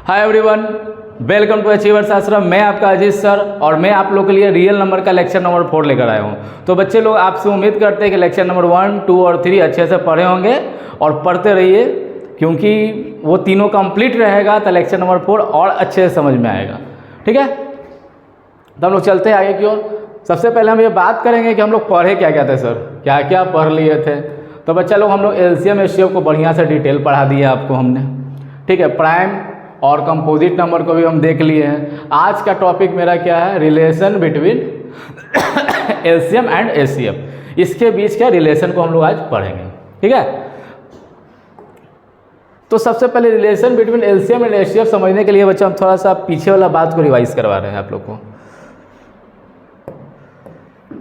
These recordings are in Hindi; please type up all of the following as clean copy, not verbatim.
Hi everyone, welcome to achievers Ashram. मैं आपका अजीत सर और मैं आप लोग के लिए रियल नंबर का लेक्चर नंबर 4 लेकर आया हूँ। तो बच्चे लोग आपसे उम्मीद करते हैं कि लेक्चर नंबर 1, 2 और 3 अच्छे से पढ़े होंगे और पढ़ते रहिए, क्योंकि वो तीनों कंप्लीट रहेगा तो लेक्चर नंबर 4 और अच्छे से समझ में आएगा। ठीक है, तो हम लोग चलते हैं आगे की ओर। सबसे पहले हम ये बात करेंगे कि हम लोग पढ़े क्या क्या थे सर, क्या क्या पढ़ लिए थे। तो बच्चा लोग हम लोग एलसीएम एचसीएफ को बढ़िया से डिटेल पढ़ा दिया आपको हमने। ठीक है, प्राइम और कंपोजिट नंबर को भी हम देख लिए हैं। आज का टॉपिक मेरा क्या है, relation between LCM and HCF, इसके बीच का रिलेशन को हम लोग आज पढ़ेंगे। ठीक है, तो सबसे पहले relation between LCM and HCF समझने के लिए बच्चा हम थोड़ा सा पीछे वाला बात को रिवाइज करवा रहे हैं आप लोग को।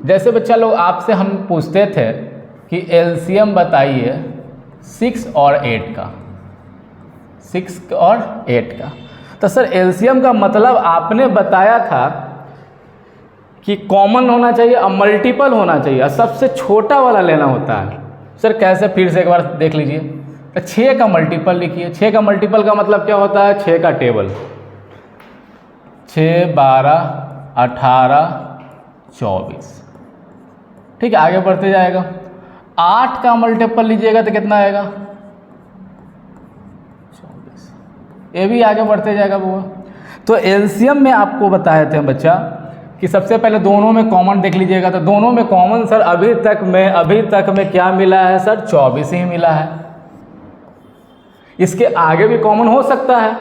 जैसे बच्चा लोग आपसे हम पूछते थे कि एलसीएम बताइए 6 और 8 का, 6 और 8 का। तो सर एलसीएम का मतलब आपने बताया था कि कॉमन होना चाहिए और मल्टीपल होना चाहिए और सबसे छोटा वाला लेना होता है। सर कैसे, फिर से एक बार देख लीजिए। तो 6 का मल्टीपल लिखिए। 6 का मल्टीपल का मतलब क्या होता है, 6 का टेबल, 6, 12, 18, 24। ठीक है, आगे बढ़ते जाएगा। 8 का मल्टीपल लीजिएगा तो कितना आएगा, 24। ये भी आगे बढ़ते जाएगा बुआ। तो एलसीएम में आपको बताए थे बच्चा कि सबसे पहले दोनों में कॉमन देख लीजिएगा। तो दोनों में कॉमन सर अभी तक में क्या मिला है सर, 24 ही मिला है। इसके आगे भी कॉमन हो सकता है।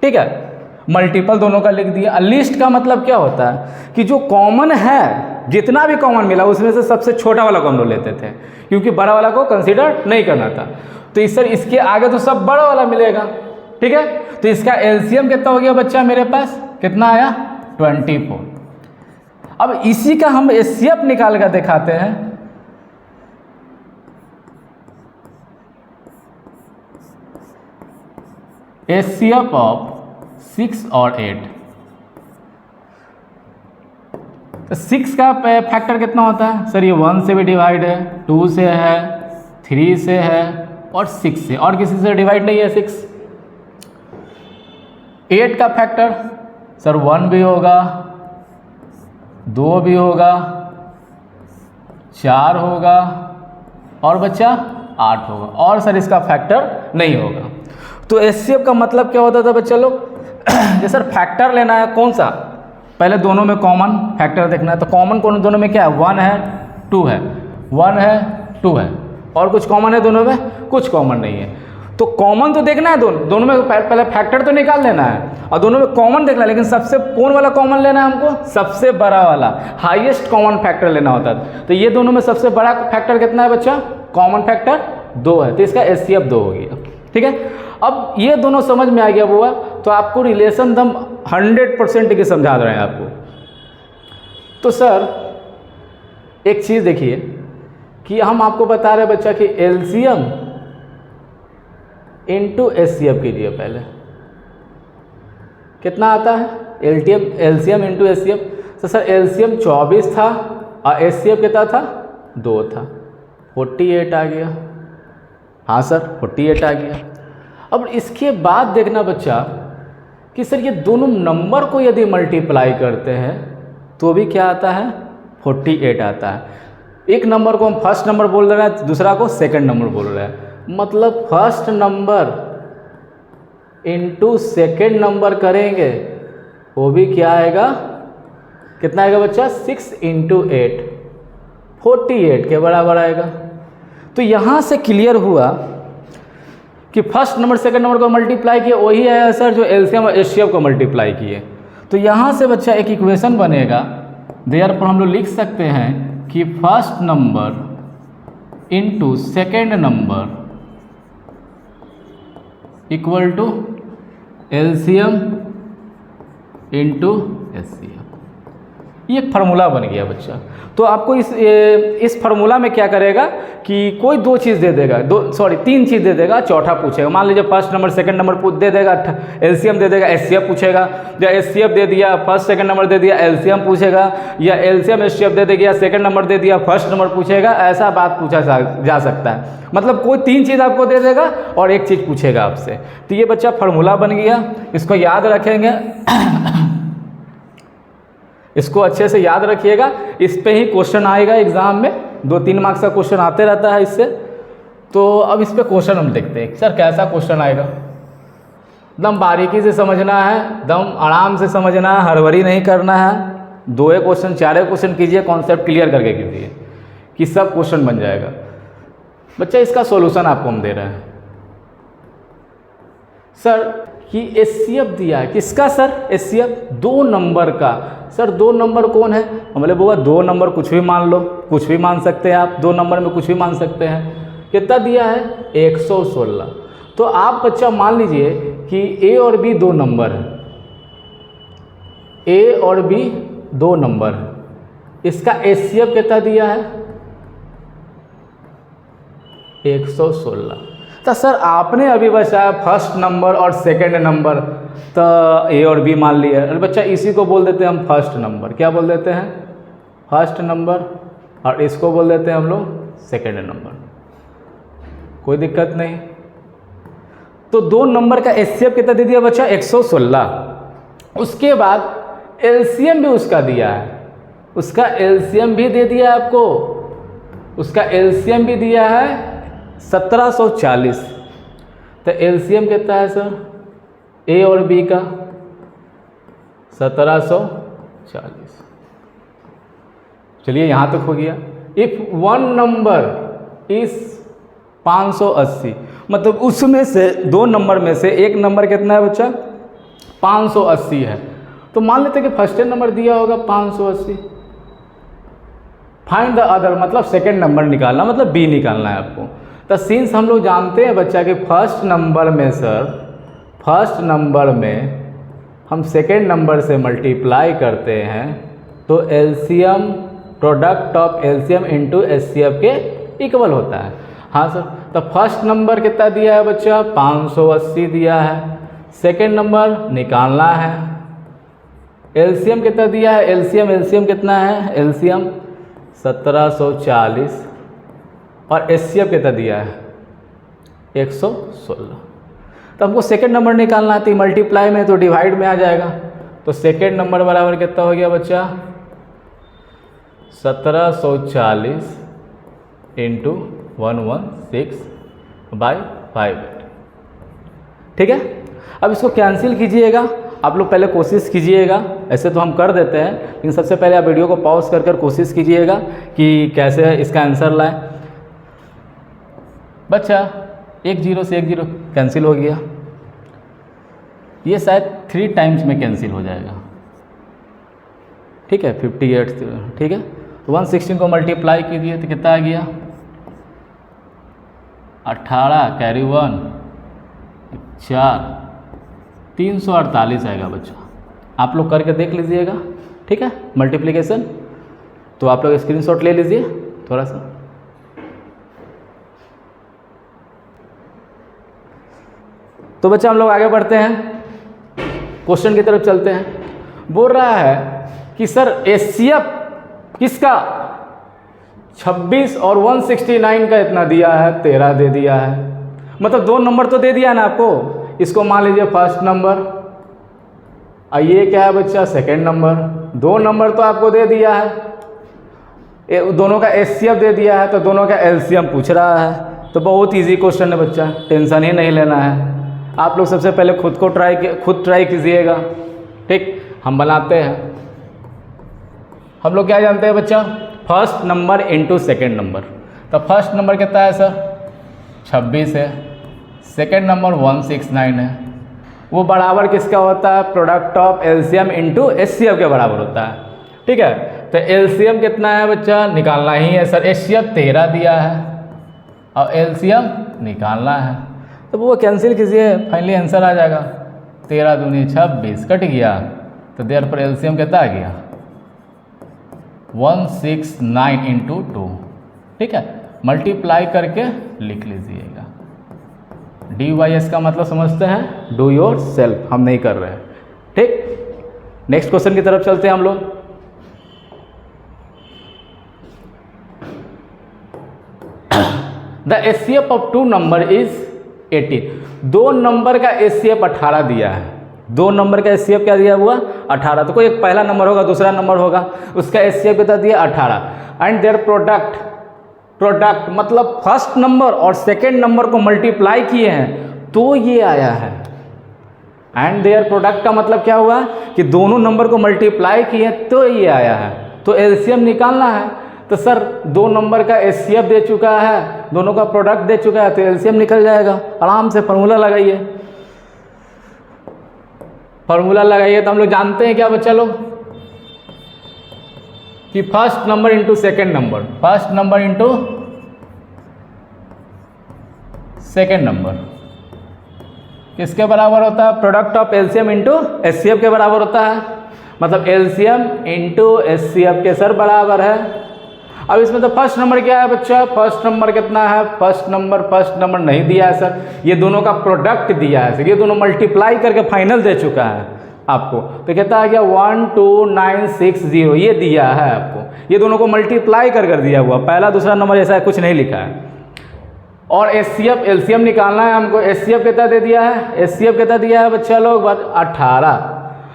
ठीक है, मल्टीपल दोनों का लिख दिया। लिस्ट का मतलब क्या होता है कि जो कॉमन है, जितना भी कॉमन मिला उसमें से सबसे छोटा वाला को हम लोग लेते थे, क्योंकि बड़ा वाला को कंसीडर नहीं करना था। तो इस सर इसके आगे तो सब बड़ा वाला मिलेगा। ठीक है, तो इसका एलसीएम कितना हो गया बच्चा, मेरे पास कितना आया, 24। अब इसी का हम एचसीएफ निकाल कर दिखाते हैं। एचसीएफ ऑफ 6 और 8। तो 6 का फैक्टर कितना होता है सर, ये 1 से भी डिवाइड है, 2 से है, 3 से है और 6 से, और किसी से डिवाइड नहीं है 6। 8 का फैक्टर सर 1 भी होगा, 2 भी होगा, 4 होगा और बच्चा 8 होगा, और सर इसका फैक्टर नहीं होगा। तो एचसीएफ का मतलब क्या होता था बच्चा लोग, जैसे सर फैक्टर लेना है कौन सा, पहले दोनों में कॉमन फैक्टर देखना है। तो कॉमन कौन दोनों में क्या है, 1 है 2 है, 1 है 2 है, और कुछ कॉमन है दोनों में, कुछ कॉमन नहीं है। तो कॉमन तो देखना है, दोनों में पहले फैक्टर तो निकाल लेना है और दोनों में कॉमन देखना है। लेकिन सबसे कौन वाला कॉमन लेना है हमको, सबसे बड़ा वाला, हाईएस्ट कॉमन फैक्टर लेना होता है। तो ये दोनों में सबसे बड़ा फैक्टर कितना है बच्चा, कॉमन फैक्टर 2 है, तो इसका एचसीएफ 2 हो गया। ठीक है, अब ये दोनों समझ में आ गया बुआ, तो आपको रिलेशन हम 100% की समझा रहे हैं आपको। तो सर एक चीज़ देखिए कि हम आपको बता रहे हैं बच्चा कि एलसीएम इंटू एचसीएफ कीजिए। पहले कितना आता है, एलसीएम इंटू एचसीएफ। तो सर एलसीएम 24 था और एचसीएफ कितना था, 2 था, 48 आ गया। हाँ सर 48 आ गया। अब इसके बाद देखना बच्चा कि सर ये दोनों नंबर को यदि मल्टीप्लाई करते हैं तो भी क्या आता है, 48 आता है। एक नंबर को हम फर्स्ट नंबर बोल रहे हैं, दूसरा को सेकंड नंबर बोल रहे हैं। मतलब first number into second number करेंगे, वो भी क्या आएगा, कितना आएगा बच्चा, 6 इंटू 8, 48 के बराबर आएगा। तो यहाँ से क्लियर हुआ कि फर्स्ट नंबर सेकंड नंबर को मल्टीप्लाई किए, वही आया सर जो एलसीएम और एचसीएफ को मल्टीप्लाई किए। तो यहाँ से बच्चा एक इक्वेशन बनेगा, देयरफॉर हम लोग लिख सकते हैं कि first number into second number equal to LCM into HCF. ये एक फार्मूला बन गया बच्चा। तो आपको इस फार्मूला में क्या करेगा कि कोई दो चीज़ दे देगा, तीन चीज़ दे देगा, चौथा पूछेगा। मान लीजिए फर्स्ट नंबर सेकंड नंबर दे देगा, एलसीएम दे देगा, एचसीएफ पूछेगा, या एचसीएफ दे दिया फर्स्ट सेकंड नंबर दे दिया एलसीएम पूछेगा, या एलसीएम एचसीएफ दे देगा सेकंड नंबर दे दिया फर्स्ट नंबर पूछेगा। ऐसा बात पूछा जा सकता है। मतलब कोई तीन चीज़ आपको दे देगा और एक चीज़ पूछेगा आपसे। तो ये बच्चा फार्मूला बन गया, इसको याद रखेंगे। इसको अच्छे से याद रखिएगा, इस पे ही क्वेश्चन आएगा एग्जाम में, 2-3 मार्क्स का क्वेश्चन आते रहता है इससे। तो अब इस पे क्वेश्चन हम देखते हैं सर कैसा क्वेश्चन आएगा। एकदम बारीकी से समझना है, एकदम आराम से समझना है, हड़बड़ी नहीं करना है। 2 क्वेश्चन 4 क्वेश्चन कीजिए, कॉन्सेप्ट क्लियर करके कीजिए कि सब क्वेश्चन बन जाएगा। बच्चा इसका सॉल्यूशन आपको हम दे रहे हैं सर कि एचसीएफ दिया है, किसका सर? एचसीएफ 2 नंबर का। सर 2 नंबर कौन है? हमने बोला 2 नंबर कुछ भी मान लो, कुछ भी मान सकते हैं आप, 2 नंबर में कुछ भी मान सकते हैं। कितना दिया है? 116। तो आप बच्चा मान लीजिए कि ए और बी 2 नंबर है, ए और बी 2 नंबर है, इसका एचसीएफ कितना दिया है? 116। तो सर आपने अभी बचाया फर्स्ट नंबर और सेकंड नंबर, तो ए और बी मान लिया। अरे बच्चा इसी को बोल देते हैं हम फर्स्ट नंबर। क्या बोल देते हैं? First number. और इसको बोल देते हैं हम लोग सेकंड नंबर। कोई दिक्कत नहीं। तो 2 नंबर का एचसीएफ कितना दे दिया बच्चा? 116। उसके बाद एलसीएम भी उसका दिया है, उसका एलसीएम भी दे दिया है आपको, उसका एलसीएम भी दिया है 1740। तो एलसीएम कितना है सर ए और बी का? 1740। चलिए यहाँ तक हो गया। इफ 1 नंबर इज 580, मतलब उसमें से 2 नंबर में से एक नंबर कितना है बच्चा? 580 है। तो मान लेते हैं कि फर्स्ट नंबर दिया होगा 580। फाइंड द अदर, मतलब सेकेंड नंबर निकालना, मतलब बी निकालना है आपको। तो सिंस हम लोग जानते हैं बच्चा कि फर्स्ट नंबर में सर, फर्स्ट नंबर में हम सेकेंड नंबर से मल्टीप्लाई करते हैं तो LCM, product of LCM into HCF के इक्वल होता है। हाँ सर, तो फर्स्ट नंबर कितना दिया है बच्चा? 580 दिया है। सेकेंड नंबर निकालना है। एलसीएम कितना दिया है? एलसीएम कितना है? एलसीएम 1740 और एचसीएफ कितना दिया है? 116। तो हमको सेकेंड नंबर निकालना है, तो मल्टीप्लाई में तो डिवाइड में आ जाएगा। तो सेकेंड नंबर बराबर कितना हो गया बच्चा? 1740 इंटू 116/5। ठीक है। अब इसको कैंसिल कीजिएगा, आप लोग पहले कोशिश कीजिएगा। ऐसे तो हम कर देते हैं, लेकिन सबसे पहले आप वीडियो को पॉज कर कोशिश कीजिएगा कि कैसे इसका आंसर लाएं। बच्चा 1 0 से 1 0 कैंसिल हो गया। ये शायद 3 टाइम्स में कैंसिल हो जाएगा। ठीक है, 58। ठीक है, तो 116 को मल्टीप्लाई कीजिए तो कितना आ गया? 18 कैरी 1 4, 348 आएगा बच्चा। आप लोग करके देख लीजिएगा। ठीक है, मल्टीप्लिकेशन तो आप लोग स्क्रीनशॉट ले लीजिए थोड़ा सा। तो बच्चा हम लोग आगे बढ़ते हैं, क्वेश्चन की तरफ चलते हैं। बोल रहा है कि सर एचसीएफ किसका 26 और 169 का इतना दिया है, 13 दे दिया है। मतलब 2 नंबर तो दे दिया ना आपको। इसको मान लीजिए फर्स्ट नंबर और ये क्या है बच्चा? Second number. 2 नंबर तो आपको दे दिया है, दोनों का एचसीएफ दे दिया है, तो दोनों का एलसीएम पूछ रहा है। तो बहुत इजी क्वेश्चन है बच्चा, टेंशन ही नहीं लेना है। आप लोग सबसे पहले खुद ट्राई कीजिएगा। ठीक, हम बनाते हैं। हम लोग क्या जानते हैं बच्चा? First number into second number. तो फर्स्ट नंबर कितना है सर? 26 है। सेकेंड नंबर 169 है। वो बराबर किसका होता है? Product of LCM into HCF के बराबर होता है। ठीक है, तो एलसीएम कितना है बच्चा? निकालना ही है सर। एचसीएफ 13 दिया है और एलसीएम निकालना है, तो वो कैंसिल कीजिए, फाइनली आंसर आ जाएगा। 13 दूनी 26 कट गया, तो देयर पर एलसीएम कितना आ गया? 169 इंटू 2, ठीक है, मल्टीप्लाई करके लिख लीजिएगा। DYS का मतलब समझते हैं, डू योर सेल्फ, हम नहीं कर रहे हैं, ठीक। नेक्स्ट क्वेश्चन की तरफ चलते हैं हम लोग। The HCF of 2 number is 18। 2 number का HCF 18 दिया है। 2 नंबर का HCF क्या दिया हुआ? 18। तो कोई एक पहला नंबर होगा, दूसरा नंबर होगा, उसका HCF कितना दिया? 18। एंड देयर प्रोडक्ट मतलब फर्स्ट नंबर और सेकेंड नंबर को मल्टीप्लाई किए हैं तो ये आया है। एंड देयर प्रोडक्ट का मतलब क्या हुआ कि दोनों नंबर को मल्टीप्लाई किए तो ये आया है। तो एलसीएम निकालना है। तो सर 2 नंबर का एचसीएफ दे चुका है, दोनों का प्रोडक्ट दे चुका है, तो एलसीएम निकल जाएगा। आराम से फार्मूला लगाइए, फार्मूला लगाइए। तो हम लोग जानते हैं क्या बच्चा लोग कि first number into second number, first number into second number किसके बराबर होता है? Product of LCM into HCF के बराबर होता है। मतलब एलसीएम इंटू एचसीएफ के सर बराबर है। अब इसमें तो फर्स्ट नंबर क्या है बच्चा? फर्स्ट नंबर कितना है? फर्स्ट नंबर नहीं दिया है सर, ये दोनों का प्रोडक्ट दिया है सर, ये दोनों मल्टीप्लाई करके फाइनल दे चुका है आपको। तो कहता है क्या 12960 ये दिया है आपको, ये दोनों को मल्टीप्लाई कर दिया हुआ, पहला दूसरा नंबर ऐसा कुछ नहीं लिखा है। और एचसीएफ एलसीएम निकालना है हमको। एचसीएफ कितना दे दिया है? एचसीएफ कितना दिया है बच्चा लोग? 18।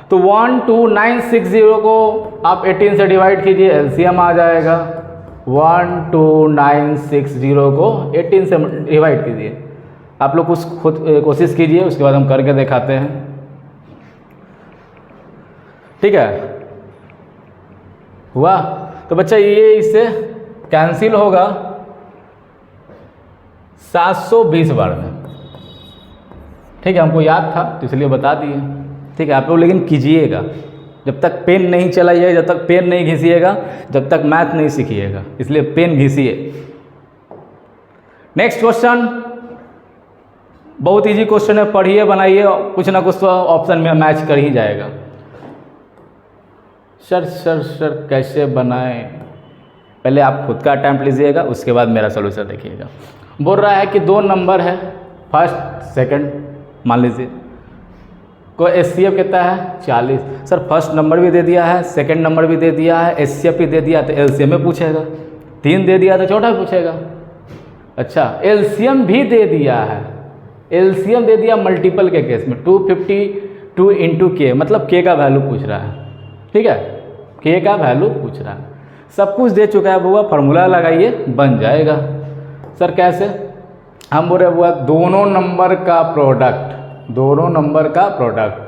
तो 12960 को आप 18 से डिवाइड कीजिए, एलसीएम आ जाएगा। 12960 को 18 से डिवाइड कीजिए। आप लोग कुछ खुद कोशिश कीजिए, उसके बाद हम करके दिखाते हैं, ठीक है। हुआ? तो बच्चा ये इससे कैंसिल होगा 720 बार में, ठीक है। हमको याद था तो इसलिए बता दिए, ठीक है। आप लोग लेकिन कीजिएगा, जब तक पेन नहीं चलाइएगा, जब तक पेन नहीं घिसिएगा, जब तक मैथ नहीं सीखिएगा, इसलिए पेन घिसिए। नेक्स्ट क्वेश्चन बहुत इजी क्वेश्चन है, पढ़िए बनाइए, कुछ ना कुछ तो ऑप्शन में मैच कर ही जाएगा। सर कैसे बनाएं? पहले आप खुद का अटैम्प्ट लीजिएगा, उसके बाद मेरा सोल्यूशन देखिएगा। बोल रहा है कि 2 नंबर है, फर्स्ट सेकंड, मान लीजिए को एचसीएफ कितना है? 40। सर फर्स्ट नंबर भी दे दिया है, सेकंड नंबर भी दे दिया है, एचसीएफ भी दे दिया, तो एलसीएम में पूछेगा। 3 दे दिया तो चौथा पूछेगा। अच्छा एलसीएम भी दे दिया है, एलसीएम दे दिया मल्टीपल के केस में 252 इंटू के, मतलब के का वैल्यू पूछ रहा है, ठीक है, के का वैल्यू पूछ रहा है। सब कुछ दे चुका है बुआ, फार्मूला लगाइए बन जाएगा। सर कैसे? हम बोल रहे बुआ दोनों नंबर का प्रोडक्ट, दोनों नंबर का product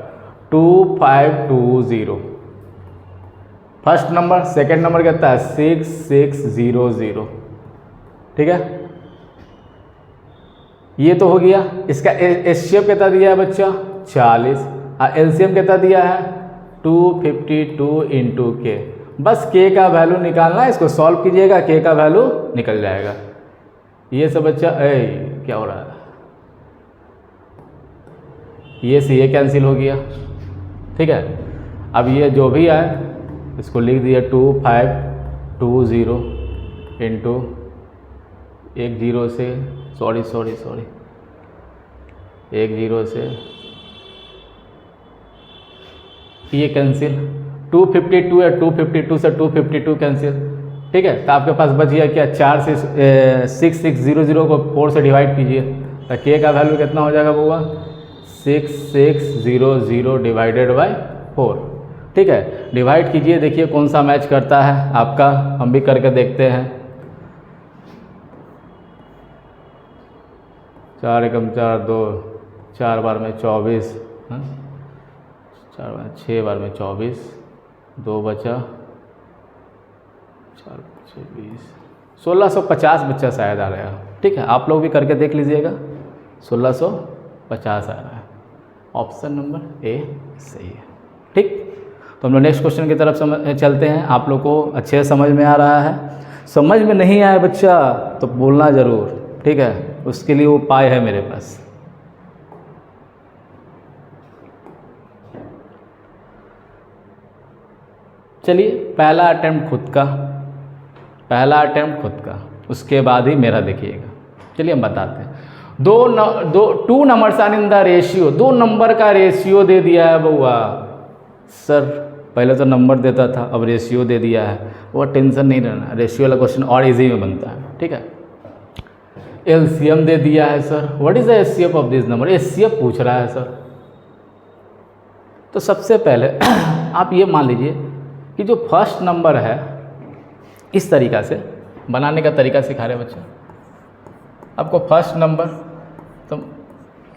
2520, first number second number कितना है? 6600, ठीक है। ये तो हो गया। इसका एचसीएफ कितना दिया है बच्चा? 40। और एलसीएम कितना दिया है? 252 इंटू के। बस के का वैल्यू निकालना है, इसको सॉल्व कीजिएगा, के का वैल्यू निकल जाएगा। ये सब बच्चा क्या हो रहा है? ये से ये कैंसिल हो गया, ठीक है। अब ये जो भी आए इसको लिख दिया 2520 इंटू 1 0 से सॉरी 1 0 से ये कैंसिल, 252 है, 252 से 252 कैंसिल, ठीक है। तो आपके पास बच गया क्या? 4 से 6600 को 4 से डिवाइड कीजिए, तो के का वैल्यू कितना हो जाएगा बुआ? 6600 डिवाइडेड बाय 4, ठीक है। डिवाइड कीजिए, देखिए कौन सा मैच करता है आपका, हम भी करके देखते हैं। 4 एकम 4 2, 4 बार में 24, 6 बार में 24, 2 बचा, 4 5 20, 1650 बच्चा शायद आ रहा है, ठीक है। आप लोग भी करके देख लीजिएगा, 1650 आ रहा है। ऑप्शन नंबर ए सही है, ठीक। तो हम लोग नेक्स्ट क्वेश्चन की तरफ चलते हैं। आप लोग को अच्छे से समझ में आ रहा है? समझ में नहीं आया बच्चा तो बोलना ज़रूर, ठीक है, उसके लिए वो उपाय है मेरे पास। चलिए पहला अटेम्प्ट खुद का, उसके बाद ही मेरा देखिएगा। चलिए हम बताते हैं। Two numbers are in the ratio, 2 number का रेशियो दे दिया है बउआ। सर पहले तो नंबर देता था, अब रेशियो दे दिया है, वो टेंशन नहीं रहना, रेशियो वाला क्वेश्चन और इजी में बनता है, ठीक है। एलसीएम दे दिया है sir, what is the HCF of this number, HCF पूछ रहा है सर। तो सबसे पहले आप ये मान लीजिए कि जो फर्स्ट नंबर है, इस तरीक़ा से बनाने का तरीका सिखा रहे बच्चे आपको। फर्स्ट नंबर तो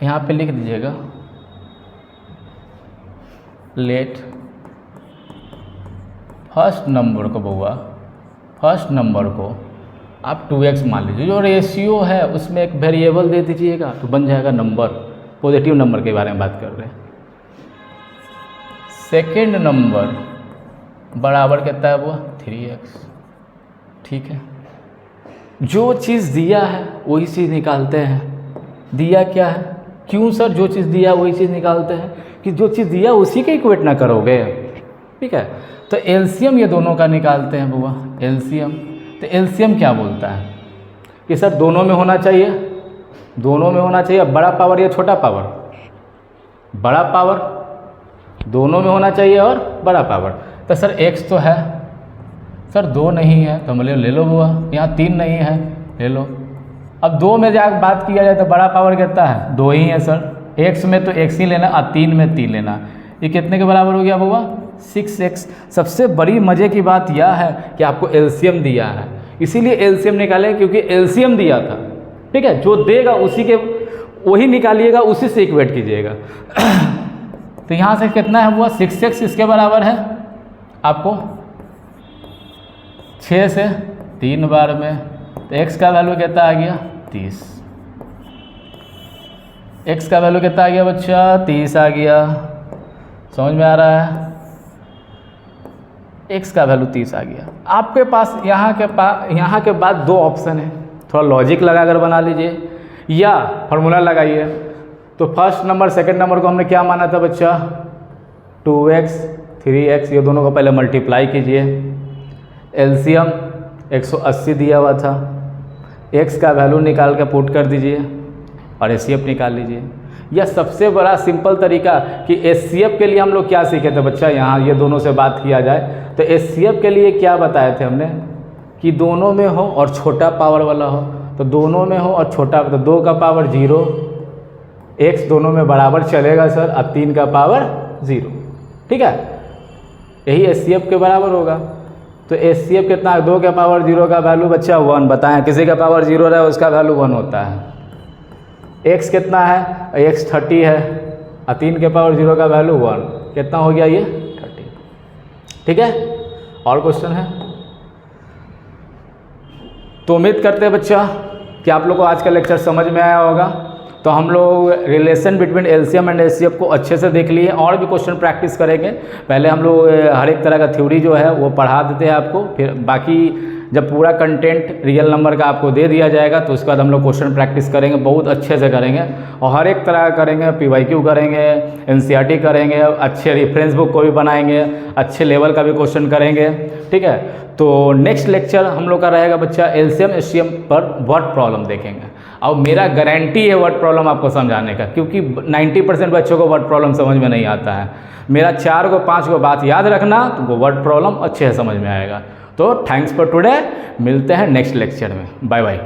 यहाँ पे लिख दीजिएगा, लेट फर्स्ट नंबर को बउआ, फर्स्ट नंबर को आप 2x मान लीजिए। जो रेशियो है उसमें एक वेरिएबल दे दीजिएगा तो बन जाएगा नंबर, पॉजिटिव नंबर के बारे में बात कर रहे हैं। सेकेंड नंबर बराबर कितना है वो 3x, ठीक है। जो चीज़ दिया है वही चीज़ निकालते हैं। दिया क्या है, क्यों सर, जो चीज़ दिया वही चीज़ निकालते हैं कि जो चीज़ दिया उसी के इक्वेट ना करोगे, ठीक है। तो एलसीएम ये दोनों का निकालते हैं बुआ, एलसीएम। तो एलसीएम क्या बोलता है कि सर दोनों में होना चाहिए, दोनों में होना चाहिए, बड़ा पावर या छोटा पावर, बड़ा पावर दोनों में होना चाहिए और बड़ा पावर। तो सर x तो है, सर 2 नहीं है तो हम ले लो बुआ, यहाँ 3 नहीं है ले लो। अब 2 में जाकर बात किया जाए तो बड़ा पावर कितना है 2 ही है सर, x में तो x ही लेना और 3 में 3 लेना। ये कितने के बराबर हो गया बुआ 6x। सबसे बड़ी मज़े की बात यह है कि आपको एलसीएम दिया है, इसीलिए एलसीएम निकालें क्योंकि एलसीएम दिया था, ठीक है। जो देगा उसी के वही निकालिएगा, उसी से इक्वेट कीजिएगा। तो यहाँ से कितना है बुआ 6x, इसके बराबर है आपको 6 से 3 बार में। तो x का वैल्यू कितना आ गया 30, x का वैल्यू कितना आ गया बच्चा 30 आ गया, समझ में आ रहा है। x का वैल्यू 30 आ गया। आपके पास यहाँ के बाद 2 ऑप्शन है, थोड़ा लॉजिक लगाकर बना लीजिए या फार्मूला लगाइए। तो फर्स्ट नंबर सेकंड नंबर को हमने क्या माना था बच्चा 2x 3x, ये दोनों को पहले मल्टीप्लाई कीजिए। एलसीएम 180 दिया हुआ था, x का वैल्यू निकाल के पुट कर दीजिए और एचसीएफ निकाल लीजिए। यह सबसे बड़ा सिंपल तरीका कि एचसीएफ के लिए हम लोग क्या सीखे थे बच्चा, यहाँ ये दोनों से बात किया जाए तो एचसीएफ के लिए क्या बताए थे हमने कि दोनों में हो और छोटा पावर वाला हो। तो दोनों में हो और छोटा, तो 2 का पावर 0, x दोनों में बराबर चलेगा सर, अब 3 का पावर 0, ठीक है। यही एचसीएफ के बराबर होगा। तो एचसीएफ कितना है 2 का पावर 0 का वैल्यू बच्चा 1, बताएं किसी का पावर 0 रहा है उसका वैल्यू 1 होता है। x कितना है x 30 है और 3 के पावर 0 का वैल्यू 1, कितना हो गया ये 30, ठीक है। और क्वेश्चन है तो उम्मीद करते हैं बच्चा कि आप लोग को आज का लेक्चर समझ में आया होगा। तो हम लोग relation between LCM and HCF को अच्छे से देख लिए, और भी क्वेश्चन प्रैक्टिस करेंगे। पहले हम लोग हर एक तरह का थ्योरी जो है वो पढ़ा देते हैं आपको, फिर बाकी जब पूरा कंटेंट रियल नंबर का आपको दे दिया जाएगा तो उसके बाद हम लोग क्वेश्चन प्रैक्टिस करेंगे, बहुत अच्छे से करेंगे और हर एक तरह का करेंगे। पीवाईक्यू करेंगे, एनसीईआरटी करेंगे, अच्छे रेफरेंस बुक को भी बनाएंगे, अच्छे लेवल का भी क्वेश्चन करेंगे, ठीक है। तो नेक्स्ट लेक्चर हम लोग का रहेगा बच्चा एलसीएम एचसीएफ पर वर्ड प्रॉब्लम देखेंगे। और मेरा गारंटी है वर्ड प्रॉब्लम आपको समझाने का, क्योंकि 90% बच्चों को वर्ड प्रॉब्लम समझ में नहीं आता है। मेरा 4 को 5 को बात याद रखना, तुमको वर्ड प्रॉब्लम अच्छे से समझ में आएगा। तो थैंक्स फॉर टुडे, मिलते हैं नेक्स्ट लेक्चर में, बाय बाय।